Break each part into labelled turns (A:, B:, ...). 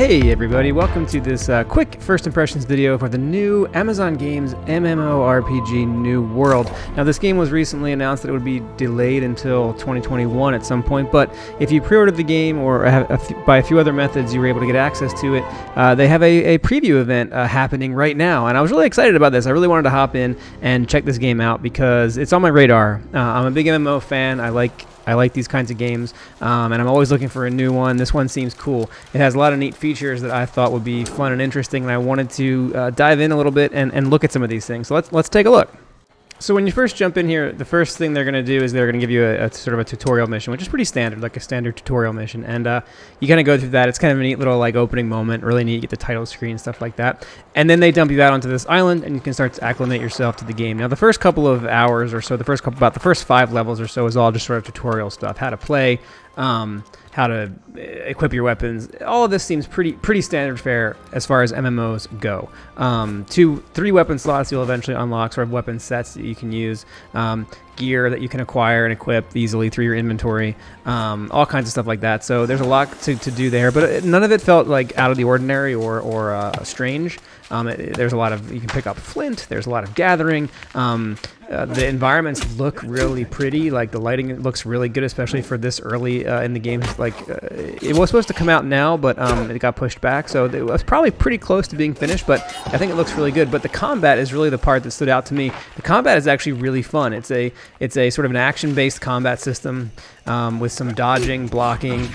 A: Hey everybody, welcome to this quick first impressions video for the new Amazon Games mmorpg New World. Now this game was recently announced that it would be delayed until 2021 at some point, but if you pre-ordered the game or by a few other methods you were able to get access to it, they have a preview event happening right now, and I was really excited about this. I really wanted to hop in and check this game out because it's on my radar. I'm a big MMO fan. I like these kinds of games, and I'm always looking for a new one. This one seems cool. It has a lot of neat features that I thought would be fun and interesting, and I wanted to dive in a little bit and look at some of these things. So let's take a look. So when you first jump in here, the first thing they're going to do is they're going to give you a sort of a tutorial mission, which is pretty standard, like a standard tutorial mission. And you kind of go through that. It's kind of a neat little like opening moment, really neat. You get the title screen, stuff like that. And then they dump you out onto this island, and you can start to acclimate yourself to the game. Now the first couple of hours or so, about the first 5 levels or so is all just sort of tutorial stuff, how to play, how to equip your weapons. All of this seems pretty standard fare as far as MMOs go. 3 weapon slots you'll eventually unlock, sort of weapon sets that you can use, gear that you can acquire and equip easily through your inventory, all kinds of stuff like that. So there's a lot to do there, but none of it felt like out of the ordinary or strange. There's a lot of, you can pick up flint, there's a lot of gathering. The environments look really pretty, like the lighting looks really good, especially for this early in the game. Like it was supposed to come out now, but it got pushed back, so it was probably pretty close to being finished, but I think it looks really good. But the combat is really the part that stood out to me. The combat is actually really fun. It's a sort of an action-based combat system with some dodging, blocking.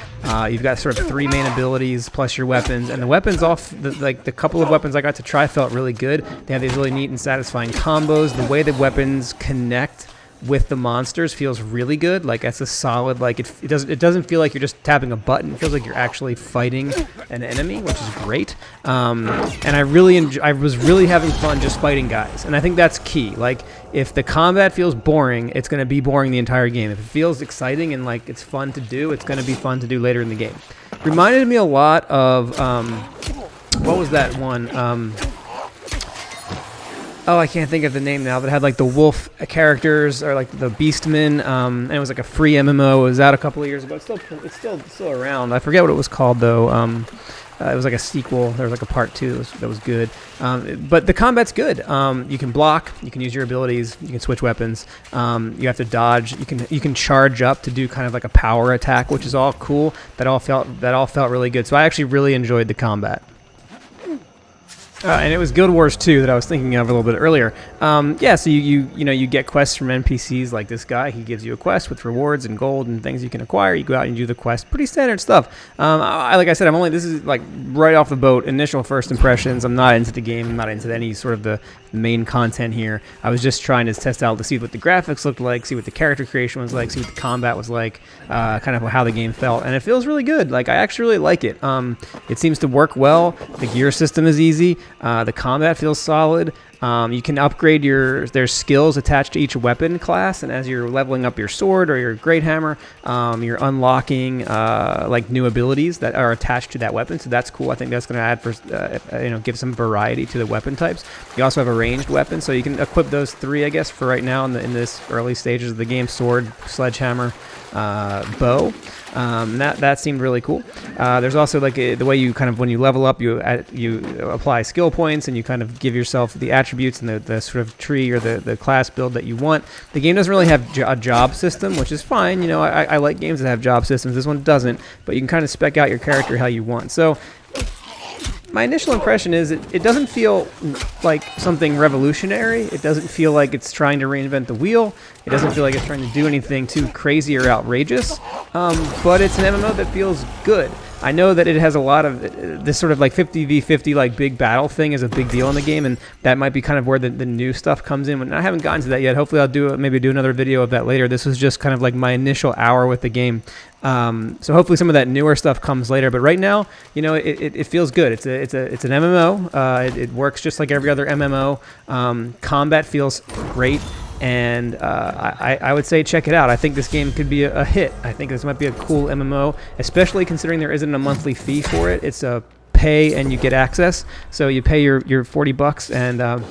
A: You've got sort of 3 main abilities plus your weapons, and the weapons the couple of weapons I got to try felt really good. They have these really neat and satisfying combos. The way the weapons connect with the monsters feels really good. Like that's a solid, like it doesn't feel like you're just tapping a button. It feels like you're actually fighting an enemy, which is great. And I was really having fun just fighting guys, and I think that's key. Like if the combat feels boring, it's going to be boring the entire game. If it feels exciting and like it's fun to do, it's going to be fun to do later in the game. Reminded me a lot of what was that one? Oh, I can't think of the name now, but it had like the wolf characters, or like the Beastmen, and it was like a free MMO. It was out a couple of years ago. It's still around. I forget what it was called though. It was like a sequel. There was like a part 2 that was good. But the combat's good. You can block. You can use your abilities. You can switch weapons. You have to dodge. You can charge up to do kind of like a power attack, which is all cool. That all felt really good. So I actually really enjoyed the combat. And it was Guild Wars 2 that I was thinking of a little bit earlier. Yeah, so you get quests from NPCs like this guy. He gives you a quest with rewards and gold and things you can acquire. You go out and you do the quest. Pretty standard stuff. Like I said, this is like right off the boat, initial first impressions. I'm not into the game. I'm not into any sort of the main content here. I was just trying to test out to see what the graphics looked like, see what the character creation was like, see what the combat was like, kind of how the game felt, and it feels really good. Like I actually really like it. It seems to work well. The gear system is easy. The combat feels solid. You can upgrade there's skills attached to each weapon class, and as you're leveling up your sword or your great hammer, you're unlocking like new abilities that are attached to that weapon. So that's cool. I think that's going to add give some variety to the weapon types. You also have a ranged weapon, so you can equip those 3, I guess, for right now in this early stages of the game: sword, sledgehammer, bow. That seemed really cool. There's also like the way you kind of, when you level up, you apply skill points, and you kind of give yourself the attributes and the sort of tree or the class build that you want. The game doesn't really have a job system, which is fine. I like games that have job systems. This one doesn't, but you can kind of spec out your character how you want. So my initial impression is it doesn't feel like something revolutionary. It doesn't feel like it's trying to reinvent the wheel. It doesn't feel like it's trying to do anything too crazy or outrageous. But it's an MMO that feels good. I know that it has a lot of this sort of like 50v50 like big battle thing is a big deal in the game, and that might be kind of where the new stuff comes in. And I haven't gotten to that yet. Hopefully I'll maybe do another video of that later. This was just kind of like my initial hour with the game. So hopefully some of that newer stuff comes later. But right now, it feels good. It's an MMO. It works just like every other MMO. Combat feels great. And I would say check it out. I think this game could be a hit. I think this might be a cool MMO, especially considering there isn't a monthly fee for it. It's a pay and you get access. So you pay your $40 and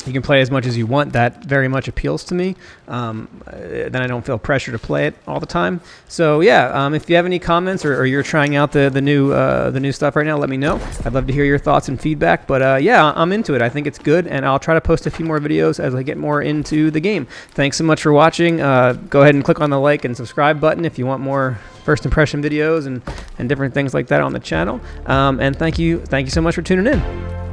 A: You can play as much as you want. That very much appeals to me. Then I don't feel pressure to play it all the time. So yeah, if you have any comments or you're trying out the new stuff right now, let me know. I'd love to hear your thoughts and feedback. But yeah, I'm into it. I think it's good, and I'll try to post a few more videos as I get more into the game. Thanks so much for watching. Go ahead and click on the like and subscribe button if you want more first impression videos and different things like that on the channel. And thank you so much for tuning in.